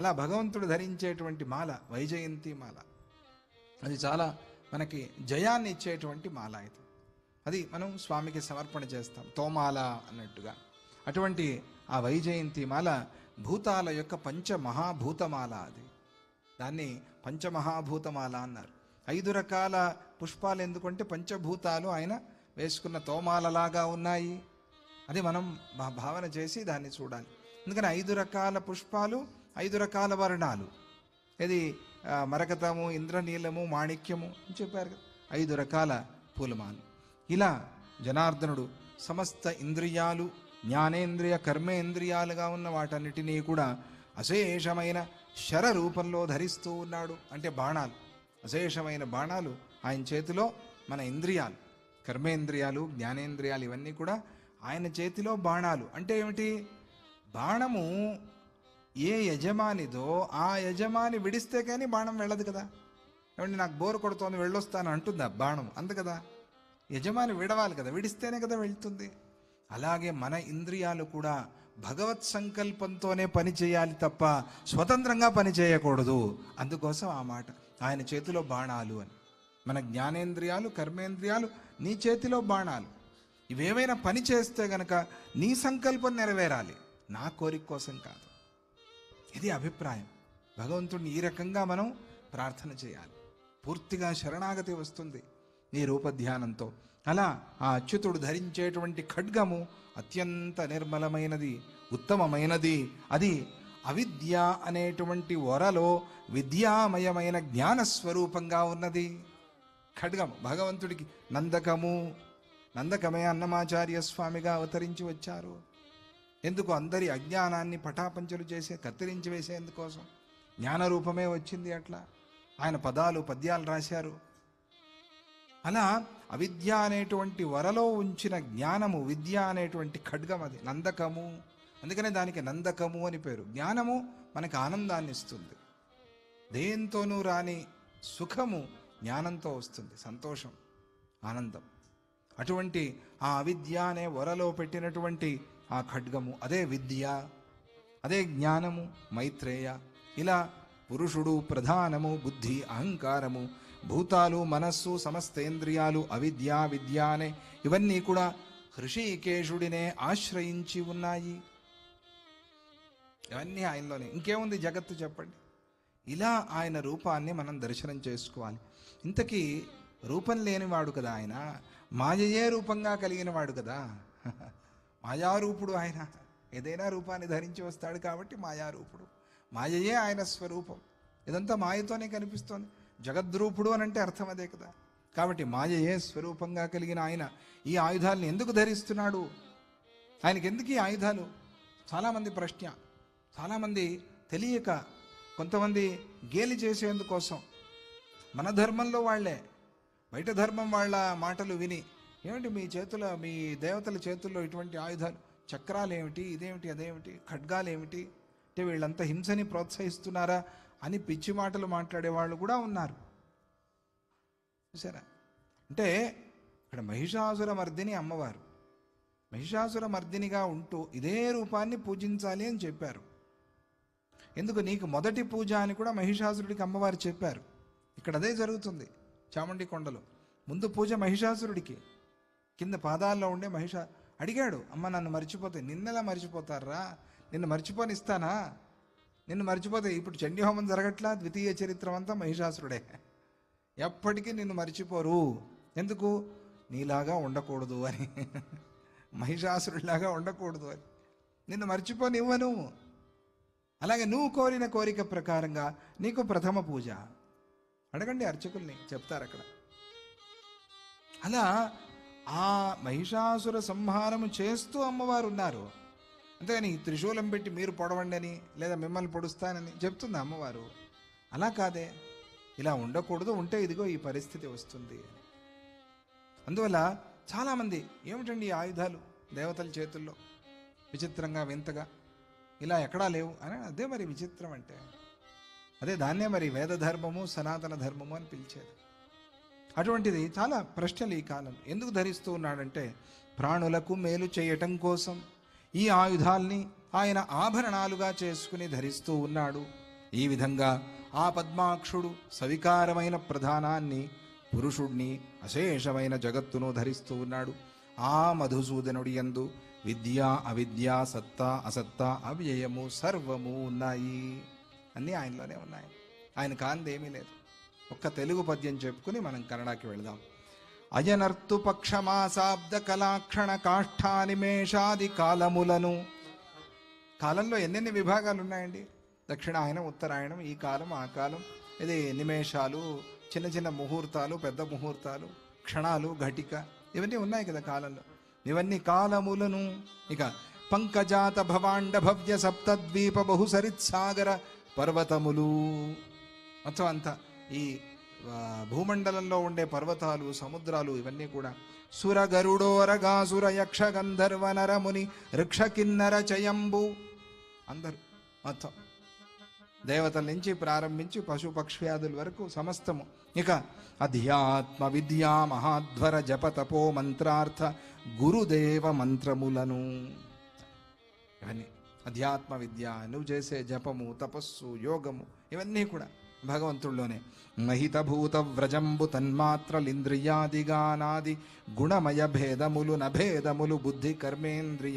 అలా భగవంతుడు ధరించేటువంటి మాల వైజయంతి మాల, అది చాలా మనకి జయాన్ని ఇచ్చేటువంటి మాల. అది మనం స్వామికి సమర్పణ చేస్తాం తోమాల అన్నట్టుగా. అటువంటి ఆ వైజయంతి మాల భూతాల యొక్క పంచమహాభూతమాల. అది దాన్ని పంచమహాభూతమాల అన్నారు. 5 రకాల పుష్పాలు ఎందుకంటే పంచభూతాలు ఆయన వేసుకున్న తోమాలలాగా ఉన్నాయి. అది మనం భావన చేసి దాన్ని చూడాలి. అందుకని 5 రకాల పుష్పాలు, 5 రకాల వర్ణాలు. ఇది మరకతము, ఇంద్రనీలము, మాణిక్యము అని చెప్పారు కదా, 5 రకాల పూలమాలు. ఇలా జనార్దనుడు సమస్త ఇంద్రియాలు, జ్ఞానేంద్రియ కర్మేంద్రియాలుగా ఉన్న వాటన్నిటినీ కూడా అశేషమైన శర రూపంలో ధరిస్తూ ఉన్నాడు. అంటే బాణాలు, అశేషమైన బాణాలు ఆయన చేతిలో. మన ఇంద్రియాలు, కర్మేంద్రియాలు, జ్ఞానేంద్రియాలు ఇవన్నీ కూడా ఆయన చేతిలో బాణాలు. అంటే ఏమిటి? బాణము ఏ యజమానిదో ఆ యజమాని విడిస్తే కానీ బాణం వెళ్ళదు కదా. ఏమంటే నాకు బోరు కొడుతోంది వెళ్ళొస్తాను అంటుందా బాణం? అంత కదా, యజమాని విడవాలి కదా, విడిస్తేనే కదా వెళ్తుంది. అలాగే మన ఇంద్రియాలు కూడా భగవత్ సంకల్పంతోనే పని చేయాలి తప్ప స్వతంత్రంగా పని చేయకూడదు. అందుకోసం ఆ మాట, ఆయన చేతిలో బాణాలు అని. మన జ్ఞానేంద్రియాలు, కర్మేంద్రియాలు నీ చేతిలో బాణాలు. ఇవేమైనా పని చేస్తే గనక నీ సంకల్పం నెరవేరాలి, నా కోరిక కోసం కాదు. ఇది అభిప్రాయం. భగవంతుడిని ఈ రకంగా మనం ప్రార్థన చేయాలి. పూర్తిగా శరణాగతి వస్తుంది నీ రూపధ్యానంతో. అలా ఆ అచ్యుతుడు ధరించేటువంటి ఖడ్గము అత్యంత నిర్మలమైనది, ఉత్తమమైనది. అది అవిద్య అనేటువంటి వరలో విద్యామయమైన జ్ఞానస్వరూపంగా ఉన్నది ఖడ్గము. భగవంతుడికి నందకము, నందకమే అన్నమాచార్య స్వామిగా అవతరించి వచ్చారు. ఎందుకు? అందరి అజ్ఞానాన్ని పటాపంచలు చేసే, కత్తిరించి వేసేందుకోసం. జ్ఞానరూపమే వచ్చింది అట్లా. ఆయన పదాలు, పద్యాలు రాశారు. అలా అవిద్య అనేటువంటి వరలో ఉంచిన జ్ఞానము, విద్య అనేటువంటి ఖడ్గం, అది నందకము. అందుకనే దానికి నందకము అని పేరు. జ్ఞానము మనకు ఆనందాన్ని ఇస్తుంది. దేంతోనూ రాని సుఖము జ్ఞానంతో వస్తుంది, సంతోషం, ఆనందం. అటువంటి ఆ అవిద్య అనే వరలో పెట్టినటువంటి ఆ ఖడ్గము, అదే విద్య, అదే జ్ఞానము, మైత్రేయ. ఇలా పురుషుడు ప్రధానము, బుద్ధి, అహంకారము, భూతాలు, మనస్సు, సమస్తేంద్రియాలు, అవిద్య, విద్య అనే ఇవన్నీ కూడా హృషికేశుడినే ఆశ్రయించి ఉన్నాయి. ఇవన్నీ ఆయనలోనే. ఇంకేముంది జగత్తు చెప్పండి? ఇలా ఆయన రూపాన్ని మనం దర్శనం చేసుకోవాలి. ఇంతకీ రూపం లేనివాడు కదా ఆయన, మాయయే రూపంగా కలిగిన వాడు కదా. మాయారూపుడు ఆయన. ఏదైనా రూపాన్ని ధరించి వస్తాడు కాబట్టి మాయారూపుడు. మాయయే ఆయన స్వరూపం. ఇదంతా మాయతోనే కనిపిస్తోంది. జగద్రూపుడు అని అంటే అర్థం అదే కదా. కాబట్టి మాయయే స్వరూపంగా కలిగిన ఆయన ఈ ఆయుధాలను ఎందుకు ధరిస్తున్నాడు? ఆయనకి ఎందుకు ఈ ఆయుధాలు? చాలామంది ప్రశ్న. చాలామంది తెలియక, కొంతమంది గేలి చేసేందుకోసం, మన ధర్మంలో వాళ్ళే బయట ధర్మం వాళ్ళ మాటలు విని, ఏమిటి మీ చేతుల, మీ దేవతల చేతుల్లో ఇటువంటి ఆయుధాలు, చక్రాలు ఏమిటి, ఇదేమిటి, అదేమిటి, ఖడ్గాలు ఏమిటి, అంటే వీళ్ళంతా హింసని ప్రోత్సహిస్తున్నారా అని పిచ్చి మాటలు మాట్లాడే వాళ్ళు కూడా ఉన్నారు. చూసారా? అంటే ఇక్కడ మహిషాసుర మర్దిని అమ్మవారు, మహిషాసుర మర్దినిగా ఉంటూ ఇదే రూపాన్ని పూజించాలి అని చెప్పారు. ఎందుకు? నీకు మొదటి పూజ అని కూడా మహిషాసురుడికి అమ్మవారు చెప్పారు. ఇక్కడ అదే జరుగుతుంది చాముండి కొండలో. ముందు పూజ మహిషాసురుడికి, కింద పాదాల్లో ఉండే అడిగాడు, అమ్మ నన్ను మర్చిపోతే. నిన్నెలా మర్చిపోతారా? నిన్ను మర్చిపోనిస్తానా? నిన్ను మర్చిపోతే ఇప్పుడు చండీహోమం జరగట్లా, ద్వితీయ చరిత్రం అంతా మహిషాసురుడే. ఎప్పటికీ నిన్ను మర్చిపోరు. ఎందుకు? నీలాగా ఉండకూడదు అని, మహిషాసురుడిలాగా ఉండకూడదు అని. నిన్ను మర్చిపోనివ్వను. అలాగే నువ్వు కోరిన కోరిక ప్రకారంగా నీకు ప్రథమ పూజ. అడగండి అర్చకుల్ని, చెప్తారు అక్కడ. అలా ఆ మహిషాసుర సంహారము చేస్తూ అమ్మవారు ఉన్నారు. అంతేగాని త్రిశూలం పెట్టి మీరు పొడవండి అని, లేదా మిమ్మల్ని పొడుస్తానని చెప్తుంది అమ్మవారు. అలా కాదే, ఇలా ఉండకూడదు, ఉంటే ఇదిగో ఈ పరిస్థితి వస్తుంది. అందువల్ల చాలామంది ఏమిటండి ఈ ఆయుధాలు దేవతల చేతుల్లో, విచిత్రంగా, వింతగా, ఇలా ఎక్కడా లేవు అని. అదే మరి విచిత్రం అంటే, అదే దాన్నే మరి వేద ధర్మము, సనాతన ధర్మము అని పిలిచేది. అటువంటిది చాలా ప్రశ్నలు ఈ కాలం. ఎందుకు ధరిస్తూ ఉన్నాడంటే ప్రాణులకు మేలు చేయటం కోసం ఈ ఆయుధాల్ని ఆయన ఆభరణాలుగా చేసుకుని ధరిస్తూ ఉన్నాడు. ఈ విధంగా ఆ పద్మాక్షుడు సవికారమైన ప్రధానాన్ని, పురుషుణ్ణి, అశేషమైన జగత్తును ధరిస్తూ ఉన్నాడు. ఆ మధుసూదనుడి యందు విద్య, అవిద్య, సత్తా, అసత్తా, అవ్యయము సర్వము ఉన్నాయి. అన్నీ ఆయనలోనే ఉన్నాయి. ఆయన కాందేమీ లేదు. ఒక్క తెలుగు పద్యం చెప్పుకుని మనం కన్నడకి వెళదాం. అయనర్తు పక్షమాసాబ్ద కళాక్షణ కాష్ఠానిమేషాది కాలములను. కాలంలో ఎన్నెన్ని విభాగాలు ఉన్నాయండి. దక్షిణాయనం, ఉత్తరాయణం, ఈ కాలం, ఆ కాలం, ఇది నిమేషాలు, చిన్న చిన్న ముహూర్తాలు, పెద్ద ముహూర్తాలు, క్షణాలు, ఘటిక, ఇవన్నీ ఉన్నాయి కదా కాలంలో. ఇవన్నీ కాలములను. ఇక పంకజాత భవాండ భవ్య సప్తద్వీప బహుసరిత్సాగర పర్వతములు, మొత్తం అంతా ఈ భూమండలంలో ఉండే పర్వతాలు, సముద్రాలు, ఇవన్నీ కూడా సుర గరుడోరగాసుర యక్ష గంధర్వ నరముని ఋక్ష కిన్నర చయంబు, అందరూ మొత్తం దేవతల నుంచి ప్రారంభించి పశు పక్ష్యాదుల వరకు సమస్తము. ఇక అధ్యాత్మ విద్యా మహాధ్వర జప తపో మంత్రార్థ గురుదేవ మంత్రములను. ఇవన్నీ అధ్యాత్మ విద్య, నువ్వు చేసే జపము, తపస్సు, యోగము, ఇవన్నీ కూడా భగవంతుల్లోనే. మహితభూత వ్రజంబు తన్మాత్రలింద్రియాదిగానాది గుణమయ భేదములు నభేదములు బుద్ధి కర్మేంద్రియ